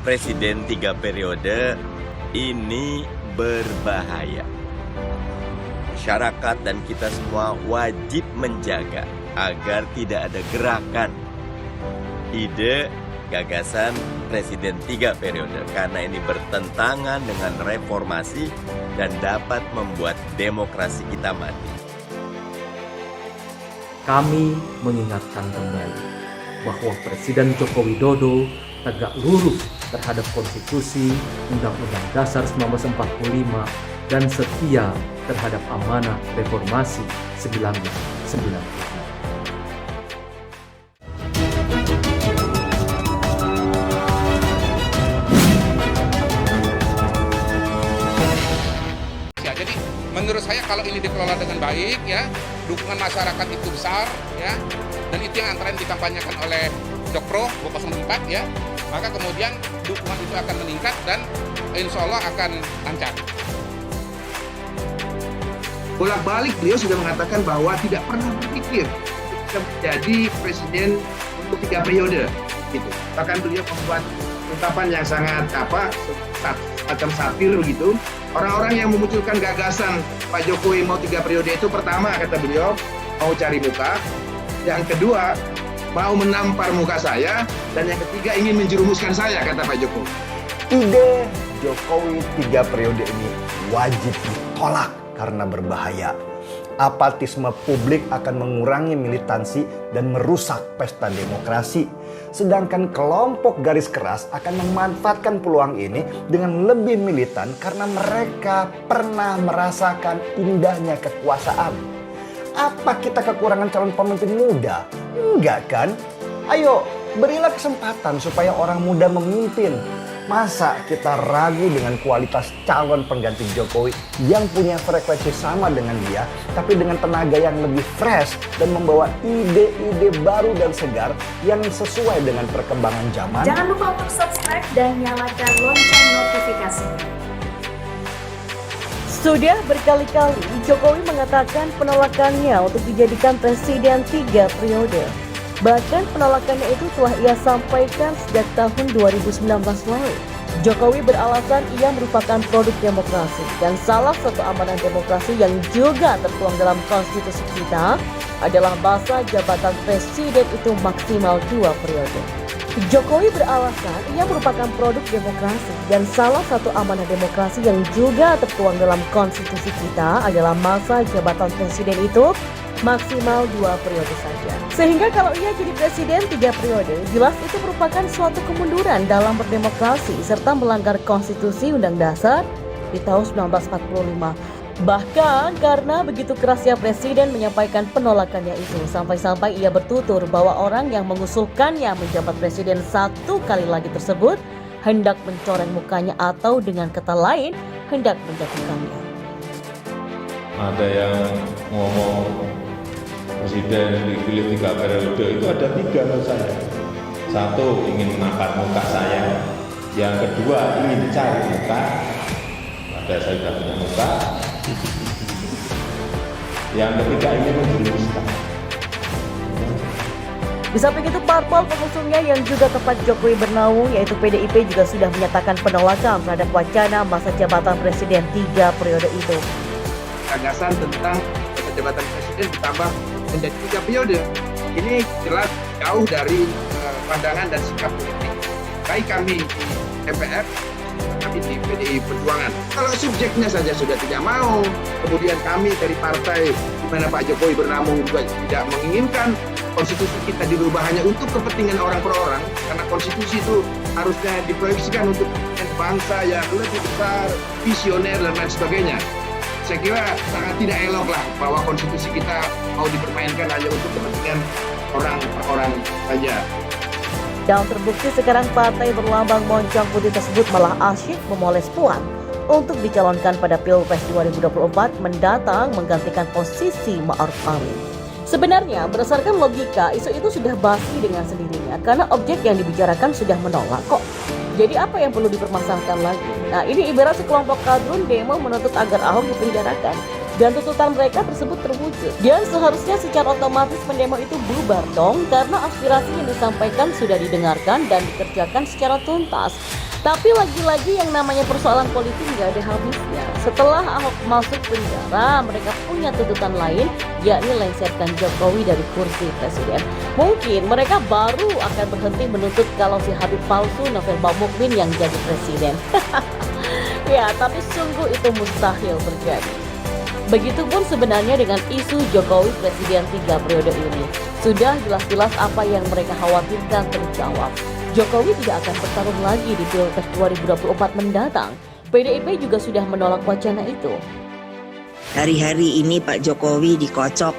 presiden 3 periode ini berbahaya. Masyarakat dan kita semua wajib menjaga agar tidak ada gerakan, ide, gagasan presiden 3 periode karena ini bertentangan dengan reformasi dan dapat membuat demokrasi kita mati. Kami mengingatkan kembali bahwa Presiden Joko Widodo tegak lurus terhadap konstitusi, Undang-Undang Dasar 1945, dan setia terhadap amanah reformasi 1995. Ya, jadi menurut saya kalau ini dikelola dengan baik, ya, dukungan masyarakat itu besar, ya, dan itu yang antara yang dikampanyekan oleh Jokpro 204, ya, maka kemudian dukungan itu akan meningkat dan insya Allah akan lancar. Bolak-balik beliau sudah mengatakan bahwa tidak pernah berpikir bisa menjadi presiden untuk 3 periode, gitu. Bahkan beliau membuat ungkapan yang sangat macam satir begitu. Orang-orang yang memunculkan gagasan Pak Jokowi mau 3 periode itu, pertama kata beliau mau cari muka, yang kedua mau menampar muka saya, dan yang ketiga ingin menjerumuskan saya, kata Pak Jokowi. Ide Jokowi 3 periode ini wajib ditolak karena berbahaya. Apatisme publik akan mengurangi militansi dan merusak pesta demokrasi. Sedangkan kelompok garis keras akan memanfaatkan peluang ini dengan lebih militan karena mereka pernah merasakan indahnya kekuasaan. Apa kita kekurangan calon pemimpin muda? Enggak kan? Ayo, berilah kesempatan supaya orang muda memimpin. Masa kita ragu dengan kualitas calon pengganti Jokowi yang punya frekuensi sama dengan dia, tapi dengan tenaga yang lebih fresh dan membawa ide-ide baru dan segar yang sesuai dengan perkembangan zaman? Jangan lupa untuk subscribe dan nyalakan lonceng notifikasi. Sudah berkali-kali Jokowi mengatakan penolakannya untuk dijadikan presiden 3 periode. Bahkan penolakannya itu telah ia sampaikan sejak tahun 2019 lalu. Jokowi beralasan ia merupakan produk demokrasi dan salah satu amanah demokrasi yang juga tertuang dalam konstitusi kita adalah masa jabatan presiden itu maksimal 2 periode. Jokowi beralasan ia merupakan produk demokrasi dan salah satu amanah demokrasi yang juga tertuang dalam konstitusi kita adalah masa jabatan presiden itu maksimal 2 periode saja. Sehingga kalau ia jadi presiden 3 periode, jelas itu merupakan suatu kemunduran dalam berdemokrasi serta melanggar konstitusi Undang Dasar di tahun 1945. Bahkan karena begitu kerasnya presiden menyampaikan penolakannya itu, sampai-sampai ia bertutur bahwa orang yang mengusulkannya menjabat presiden 1 kali lagi tersebut hendak mencoreng mukanya atau dengan kata lain hendak menjatuhkannya. Ada yang ngomong presiden dipilih 3 periode, itu ada 3 menurut saya. 1 ingin mengangkat muka saya, yang kedua ingin cari muka, ada saya sudah punya muka, yang ketiga ingin menjerumuskan. Di samping itu parpol pengusungnya yang juga tempat Jokowi bernaung yaitu PDIP juga sudah menyatakan penolakan terhadap wacana masa jabatan presiden 3 periode itu. Gagasan tentang masa jabatan presiden ditambah menjadi 3 periode ini jelas jauh dari pandangan dan sikap politik baik kami di DPR, kami di PDI Perjuangan. Kalau subjeknya saja sudah tidak mau, kemudian kami dari partai di mana Pak Jokowi bernaung juga tidak menginginkan konstitusi kita dirubah hanya untuk kepentingan orang per orang, karena konstitusi itu harusnya diproyeksikan untuk kepentingan bangsa yang lebih besar, visioner dan lain sebagainya. Saya kira sangat tidak elok lah bahwa konstitusi kita mau dipermainkan hanya untuk kepentingan orang per orang saja. Dan terbukti sekarang partai berlambang moncong putih tersebut malah asyik memoles Puan untuk dicalonkan pada Pilpres 2024 mendatang menggantikan posisi Ma'ruf Amin. Sebenarnya berdasarkan logika isu itu sudah basi dengan sendirinya karena objek yang dibicarakan sudah menolak kok. Jadi apa yang perlu dipermasalahkan lagi? Nah, ini ibarat sekelompok kadrun demo menuntut agar Ahok dipidanakan dan tuntutan mereka tersebut terwujud. Dan seharusnya secara otomatis pendemo itu bubar dong karena aspirasi yang disampaikan sudah didengarkan dan dikerjakan secara tuntas. Tapi lagi-lagi yang namanya persoalan politik nggak ada habisnya. Setelah Ahok masuk penjara, mereka punya tuntutan lain, yakni lengserkan Jokowi dari kursi presiden. Mungkin mereka baru akan berhenti menuntut kalau si Habib palsu Novel Mukmin yang jadi presiden. Ya, tapi sungguh itu mustahil terjadi. Begitupun sebenarnya dengan isu Jokowi presiden 3 periode ini. Sudah jelas-jelas apa yang mereka khawatirkan terjawab. Jokowi tidak akan bertarung lagi di Pilpres 2024 mendatang. PDIP juga sudah menolak wacana itu. Hari-hari ini Pak Jokowi dikocok,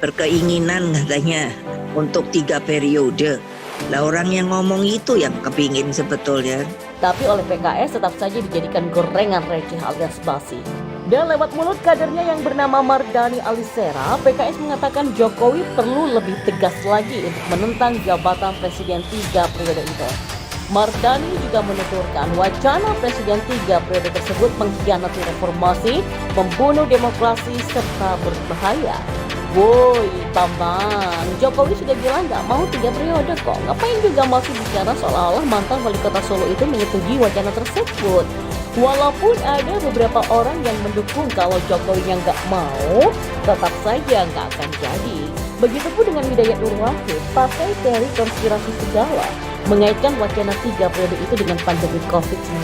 berkeinginan katanya untuk 3 periode. Lah orang yang ngomong itu yang kepingin sebetulnya. Tapi oleh PKS tetap saja dijadikan gorengan receh alias basi. Dan lewat mulut kadernya yang bernama Mardani Alisera, PKS mengatakan Jokowi perlu lebih tegas lagi untuk menentang jabatan presiden 3 periode itu. Mardani juga menuturkan wacana presiden 3 periode tersebut mengkhianati reformasi, membunuh demokrasi, serta berbahaya. Woi Bambang, Jokowi sudah bilang gak mau 3 periode kok. Ngapain juga masih bicara seolah-olah mantan wali kota Solo itu menyetujui wacana tersebut. Walaupun ada beberapa orang yang mendukung kalau Jokowi yang gak mau, tetap saja gak akan jadi. Begitupun dengan Hidayat Nur Wahid, pakai teori konspirasi segala, mengaitkan wacana 3 periode itu dengan pandemi COVID-19.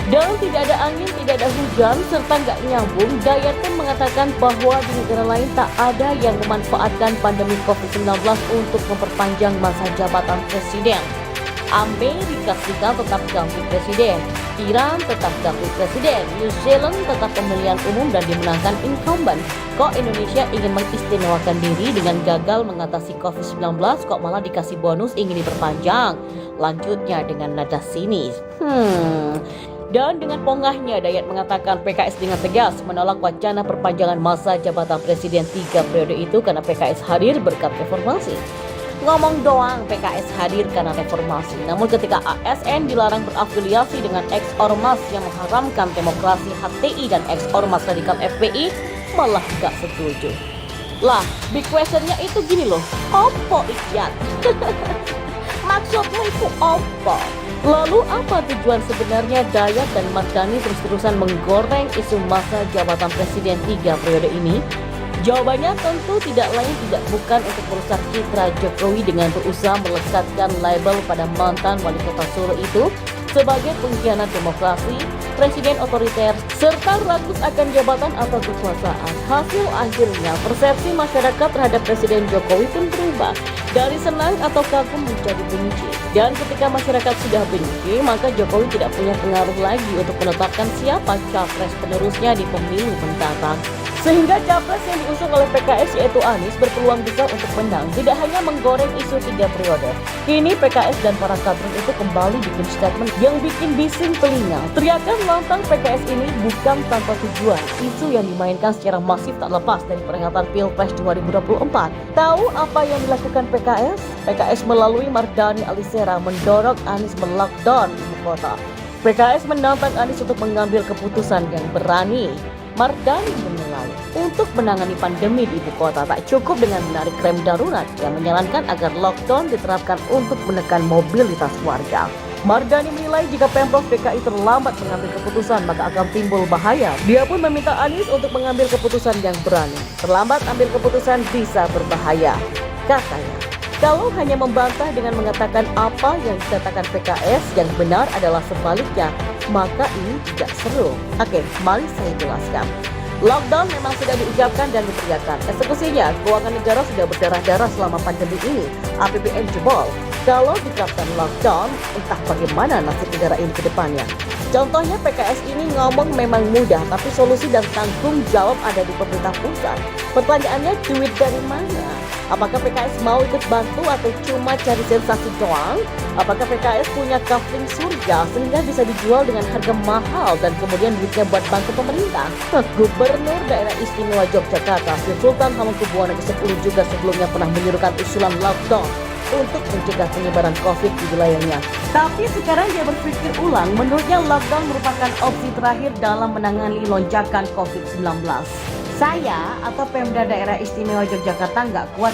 Dan tidak ada angin, tidak ada hujan, serta nggak nyambung, Dayat pun mengatakan bahwa di negara lain tak ada yang memanfaatkan pandemi COVID-19 untuk memperpanjang masa jabatan presiden. Amerika Serikat tetap ganti presiden, Iran tetap ganti presiden, New Zealand tetap pemilihan umum dan dimenangkan incumbent. Kok Indonesia ingin mengistimewakan diri dengan gagal mengatasi COVID-19, kok malah dikasih bonus ingin diperpanjang? Lanjutnya dengan nada sinis. Dan dengan pongahnya, Dayat mengatakan PKS dengan tegas menolak wacana perpanjangan masa jabatan presiden 3 periode itu karena PKS hadir berkat reformasi. Ngomong doang PKS hadir karena reformasi, namun ketika ASN dilarang berafiliasi dengan ex-ormas yang mengharamkan demokrasi HTI dan ex-ormas radikal FPI, malah gak setuju. Lah, big questionnya itu gini loh, opo ikhyan? Maksudmu itu opo? Lalu apa tujuan sebenarnya Dayat dan Mardani terus-terusan menggoreng isu masa jabatan presiden 3 periode ini? Jawabannya tentu tidak lain tidak bukan untuk merusak citra Jokowi dengan berusaha melekatkan label pada mantan wali kota Solo itu sebagai pengkhianat demokrasi, presiden otoriter, serta rakus akan jabatan atau kekuasaan. Hasil akhirnya persepsi masyarakat terhadap Presiden Jokowi pun berubah dari senang atau kagum menjadi benci. Dan ketika masyarakat sudah benci, maka Jokowi tidak punya pengaruh lagi untuk menetapkan siapa capres penerusnya di pemilu mendatang. Sehingga capres yang diusung oleh PKS yaitu Anies berpeluang besar untuk menang, tidak hanya menggoreng isu 3 periode. Kini PKS dan para kader itu kembali bikin statement yang bikin bising telinga. Teriakan lantang PKS ini bukan tanpa tujuan. Isu yang dimainkan secara masif tak lepas dari peringatan Pilpres 2024. Tahu apa yang dilakukan PKS? PKS melalui Mardani Alisera mendorong Anies melockdown ibu kota. PKS menantang Anies untuk mengambil keputusan yang berani. Mardani menilai untuk menangani pandemi di ibu kota tak cukup dengan menarik rem darurat yang menyarankan agar lockdown diterapkan untuk menekan mobilitas warga. Mardani menilai jika Pemprov DKI terlambat mengambil keputusan maka akan timbul bahaya. Dia pun meminta Anies untuk mengambil keputusan yang berani. Terlambat ambil keputusan bisa berbahaya, katanya. Kalau hanya membantah dengan mengatakan apa yang dikatakan PKS yang benar adalah sebaliknya, maka ini tidak seru. Oke, mari saya jelaskan. Lockdown memang sudah diucapkan dan diteriakan. Eksekusinya, keuangan negara sudah berdarah-darah selama pandemi ini. APBN jebol. Kalau diterapkan lockdown, entah bagaimana nasib negara ini ke depannya. Contohnya PKS ini ngomong memang mudah, tapi solusi dan tanggung jawab ada di pemerintah pusat. Pertanyaannya, duit dari mana? Apakah PKS mau ikut bantu atau cuma cari sensasi doang? Apakah PKS punya kafling surga sehingga bisa dijual dengan harga mahal dan kemudian duitnya buat bantu pemerintah? Gubernur Daerah Istimewa Yogyakarta, Sri Sultan Hamengkubuwono ke-10 juga sebelumnya pernah menyuruhkan usulan lockdown untuk mencegah penyebaran COVID di wilayahnya. Tapi sekarang dia berpikir ulang, menurutnya lockdown merupakan opsi terakhir dalam menangani lonjakan COVID-19. Saya atau Pemda Daerah Istimewa Yogyakarta nggak kuat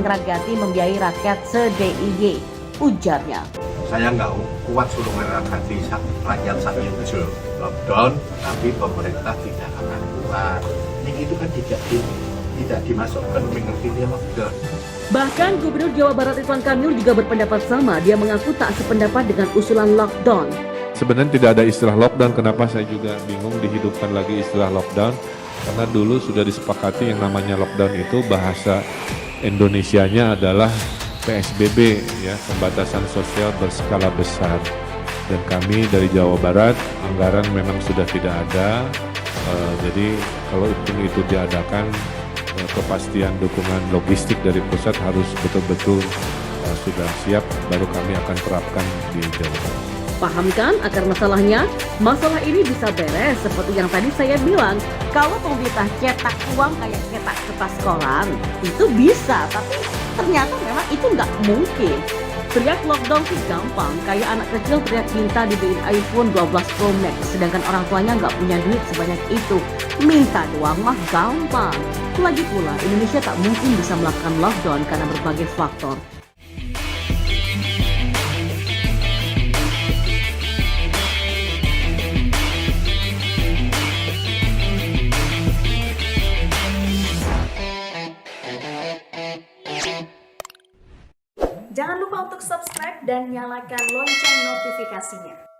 ngeragati membiayai rakyat se-DIY. ujarnya. Saya nggak kuat suruh mereka bisa rakyat saya itu lockdown, tapi pemerintah tidak akan kuat. Ini itu kan tidak dimasukkan pengertian lockdown. Bahkan Gubernur Jawa Barat Ridwan Kamil juga berpendapat sama. Dia mengaku tak sependapat dengan usulan lockdown. Sebenarnya tidak ada istilah lockdown, kenapa saya juga bingung dihidupkan lagi istilah lockdown. Karena dulu sudah disepakati yang namanya lockdown itu bahasa Indonesianya adalah PSBB, ya, pembatasan sosial berskala besar. Dan kami dari Jawa Barat, anggaran memang sudah tidak ada. Jadi kalau itu diadakan, kepastian dukungan logistik dari pusat harus betul-betul sudah siap, baru kami akan terapkan di Jawa Barat. Pahamkan akar masalahnya? Masalah ini bisa beres seperti yang tadi saya bilang. Kalau pemerintah cetak uang kayak cetak kertas koran, itu bisa, tapi ternyata memang itu nggak mungkin. Teriak lockdown sih gampang, kayak anak kecil teriak minta dibeliin iPhone 12 Pro Max, sedangkan orang tuanya nggak punya duit sebanyak itu. Minta doang mah gampang. Lagi pula, Indonesia tak mungkin bisa melakukan lockdown karena berbagai faktor. Jangan lupa untuk subscribe dan nyalakan lonceng notifikasinya.